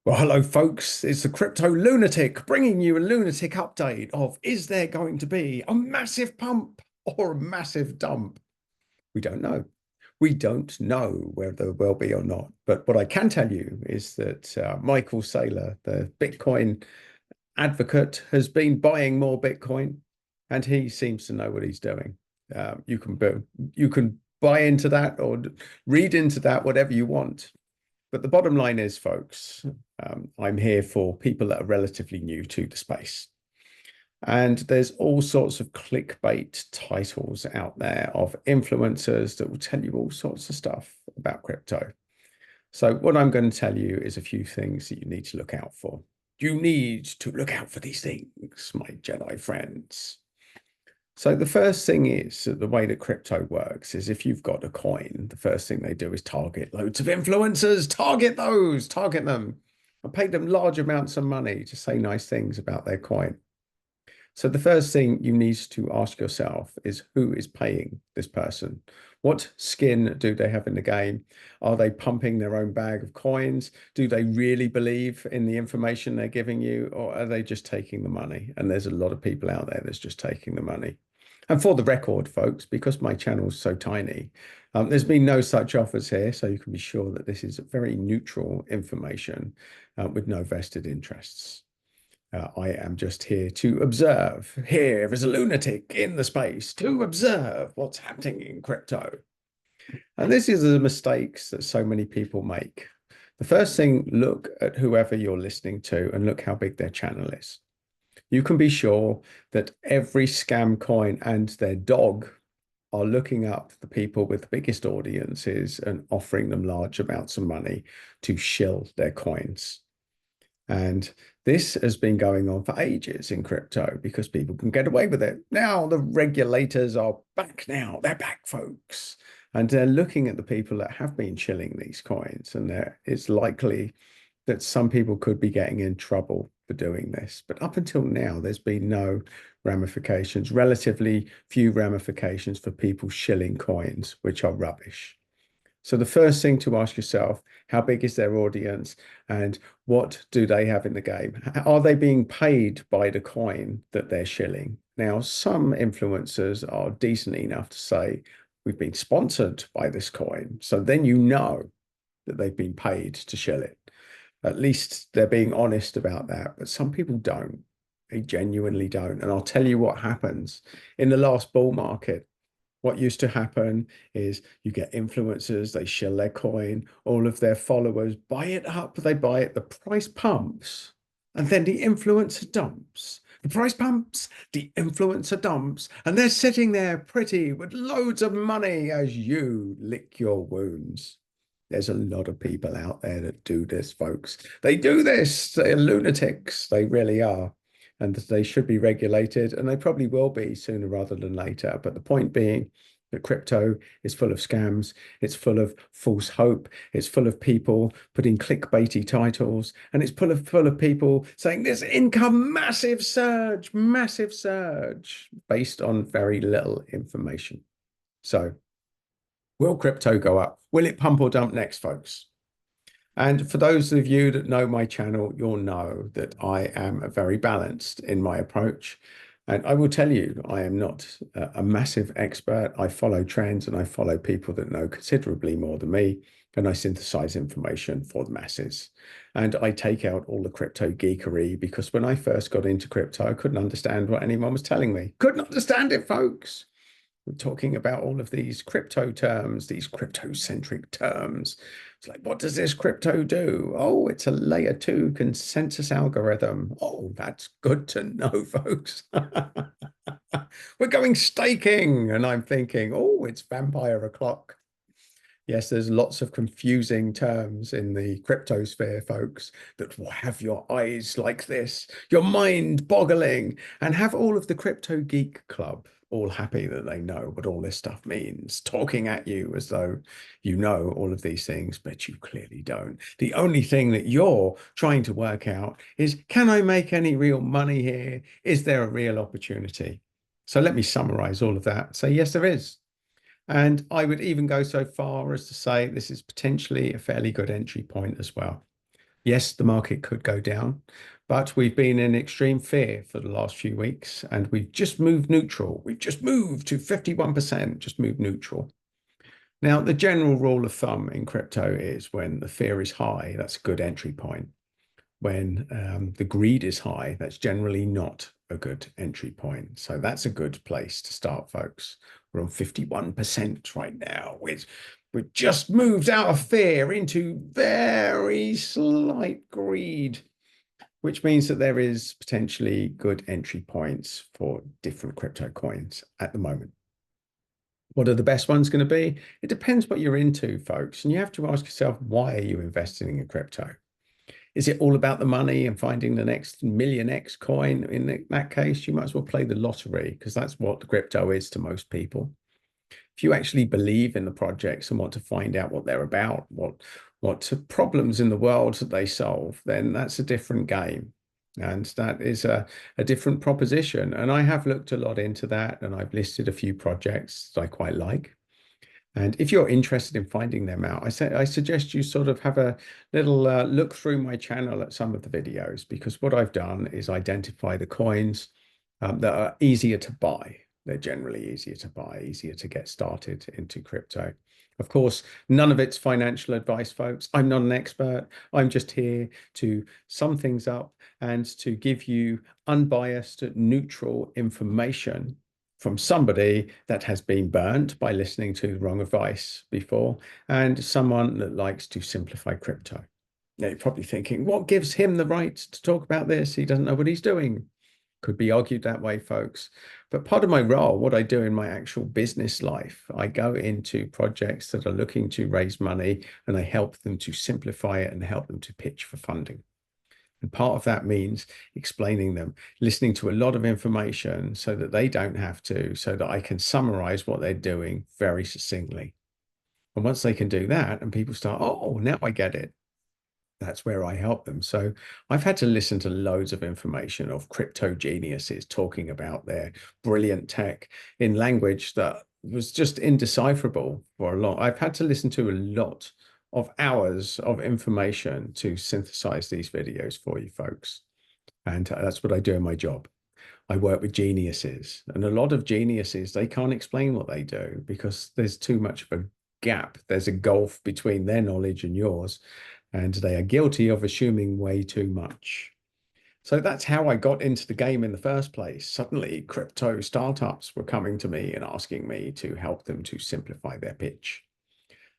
Well, hello, folks. It's the Crypto Lunatic bringing you a lunatic update of is there going to be a massive pump or a massive dump? We don't know. We don't know whether there will be or not. But what I can tell you is that Michael Saylor, the Bitcoin advocate, has been buying more Bitcoin, and he seems to know what he's doing. You can buy into that or read into that whatever you want. But the bottom line is, folks, I'm here for people that are relatively new to the space. And there's all sorts of clickbait titles out there of influencers that will tell you all sorts of stuff about crypto. So what I'm going to tell you is a few things that you need to look out for. You need to look out for these things, my Jedi friends. So the first thing is that the way that crypto works is if you've got a coin, the first thing they do is target loads of influencers, target them, and pay them large amounts of money to say nice things about their coin. So the first thing you need to ask yourself is who is paying this person? What skin do they have in the game? Are they pumping their own bag of coins? Do they really believe in the information they're giving you, or are they just taking the money? And there's a lot of people out there that's just taking the money. And for the record, folks, because my channel is so tiny, there's been no such offers here, so you can be sure that this is very neutral information with no vested interests. I am just here to observe, here as a lunatic in the space, to observe what's happening in crypto. And this is the mistakes that so many people make. The first thing, look at whoever you're listening to and look how big their channel is. You can be sure that every scam coin and their dog are looking up the people with the biggest audiences and offering them large amounts of money to shill their coins. And this has been going on for ages in crypto because people can get away with it. Now the regulators are back now. They're back, folks. And they're looking at the people that have been shilling these coins. And it's likely that some people could be getting in trouble for doing this. But up until now, there's been no ramifications, relatively few ramifications for people shilling coins, which are rubbish. So the first thing to ask yourself, how big is their audience and what do they have in the game? Are they being paid by the coin that they're shilling? Now, some influencers are decent enough to say, we've been sponsored by this coin. So then you know that they've been paid to shill it. At least they're being honest about that. But some people don't. They genuinely don't. And I'll tell you what happens. In the last bull market, what used to happen is you get influencers, they shill their coin, all of their followers buy it up, they buy it, the price pumps, and then the influencer dumps. The price pumps, the influencer dumps, and they're sitting there pretty with loads of money as you lick your wounds. There's a lot of people out there that do this, folks. They do this. They're lunatics. They really are. And they should be regulated, and they probably will be sooner rather than later. But the point being that crypto is full of scams. It's full of false hope. It's full of people putting clickbaity titles, and it's full of people saying this income massive surge based on very little information. So will crypto go up? Will it pump or dump next, folks? And for those of you that know my channel, you'll know that I am very balanced in my approach. And I will tell you, I am not a massive expert. I follow trends and I follow people that know considerably more than me. And I synthesize information for the masses. And I take out all the crypto geekery because when I first got into crypto, I couldn't understand what anyone was telling me. Couldn't understand it, folks. We're talking about all of these crypto terms, these crypto-centric terms. It's like, what does this crypto do? Oh, it's a layer 2 consensus algorithm. Oh, that's good to know, folks. We're going staking. And I'm thinking, oh, it's vampire o'clock. Yes, there's lots of confusing terms in the crypto sphere, folks, that will have your eyes like this, your mind boggling, and have all of the crypto geek club all happy that they know what all this stuff means, talking at you as though you know all of these things, but you clearly don't. The only thing that you're trying to work out is, can I make any real money here? Is there a real opportunity? So let me summarize all of that. Say, yes, there is. And I would even go so far as to say this is potentially a fairly good entry point as well. Yes, the market could go down, but we've been in extreme fear for the last few weeks and we've just moved neutral. We've just moved to 51%, just moved neutral. Now, the general rule of thumb in crypto is when the fear is high, that's a good entry point. When the greed is high, that's generally not a good entry point. So that's a good place to start, folks. We're on 51% right now. We've just moved out of fear into very slight greed, which means that there is potentially good entry points for different crypto coins at the moment. What are the best ones going to be? It depends what you're into, folks. And you have to ask yourself, why are you investing in crypto? Is it all about the money and finding the next million X coin? In that case, you might as well play the lottery because that's what the crypto is to most people. If you actually believe in the projects and want to find out what they're about, what problems in the world that they solve, then that's a different game. And that is a different proposition. And I have looked a lot into that and I've listed a few projects that I quite like. And if you're interested in finding them out, I suggest you sort of have a little look through my channel at some of the videos, because what I've done is identify the coins that are easier to buy. They're generally easier to buy, easier to get started into crypto. Of course, none of it's financial advice, folks. I'm not an expert. I'm just here to sum things up and to give you unbiased, neutral information from somebody that has been burnt by listening to the wrong advice before, and someone that likes to simplify crypto. Now, you're probably thinking, what gives him the right to talk about this? He doesn't know what he's doing. Could be argued that way, folks. But part of my role, what I do in my actual business life, I go into projects that are looking to raise money and I help them to simplify it and help them to pitch for funding. And part of that means explaining them, listening to a lot of information so that they don't have to, so that I can summarize what they're doing very succinctly. And once they can do that and people start, oh, now I get it, that's where I help them. So I've had to listen to loads of information of crypto geniuses talking about their brilliant tech in language that was just indecipherable for a long. I've had to listen to a lot of hours of information to synthesize these videos for you folks. And that's what I do in my job. I work with geniuses, and a lot of geniuses, they can't explain what they do because there's too much of a gap. There's a gulf between their knowledge and yours, and they are guilty of assuming way too much. So that's how I got into the game in the first place. Suddenly, crypto startups were coming to me and asking me to help them to simplify their pitch.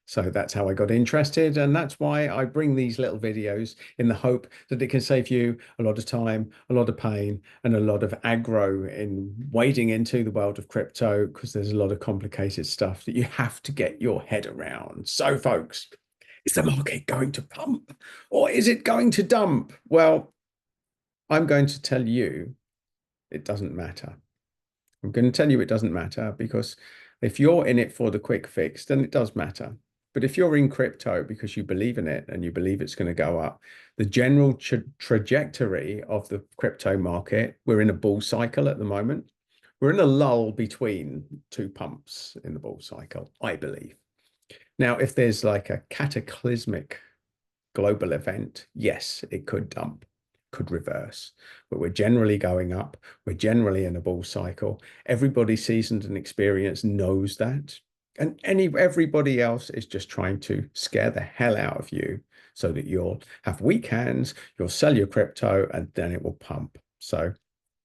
So that's how I got interested. And that's why I bring these little videos in the hope that it can save you a lot of time, a lot of pain, and a lot of aggro in wading into the world of crypto, because there's a lot of complicated stuff that you have to get your head around. So, folks, is the market going to pump or is it going to dump? Well, I'm going to tell you it doesn't matter. I'm going to tell you it doesn't matter, because if you're in it for the quick fix, then it does matter. But if you're in crypto because you believe in it and you believe it's going to go up, the general trajectory of the crypto market, we're in a bull cycle at the moment. We're in a lull between two pumps in the bull cycle, I believe. Now, if there's like a cataclysmic global event, yes, it could dump, could reverse, but we're generally going up. We're generally in a bull cycle. Everybody seasoned and experienced knows that. And everybody else is just trying to scare the hell out of you so that you'll have weak hands, you'll sell your crypto, and then it will pump. So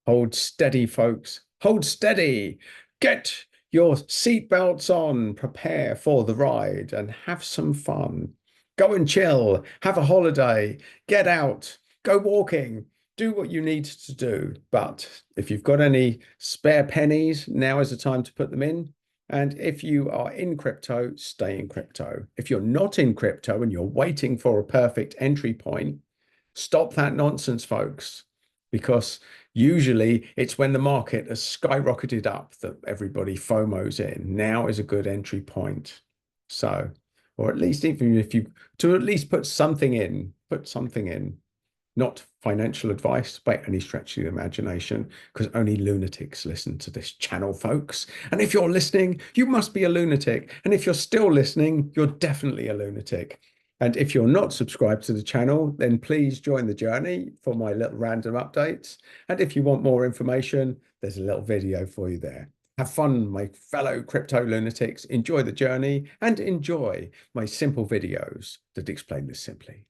hold steady, folks. Hold steady. Get your seatbelts on, prepare for the ride, and have some fun. Go and chill, have a holiday, get out, go walking, do what you need to do. But if you've got any spare pennies, now is the time to put them in. And if you are in crypto, stay in crypto. If you're not in crypto and you're waiting for a perfect entry point, stop that nonsense, folks, because usually it's when the market has skyrocketed up that everybody FOMOs in. Now is a good entry point. So, or at least even if you, to at least put something in, not financial advice by any stretch of the imagination, because only lunatics listen to this channel, folks. And if you're listening, you must be a lunatic. And if you're still listening, you're definitely a lunatic. And if you're not subscribed to the channel, then please join the journey for my little random updates. And if you want more information, there's a little video for you there. Have fun, my fellow crypto lunatics. Enjoy the journey and enjoy my simple videos that explain this simply.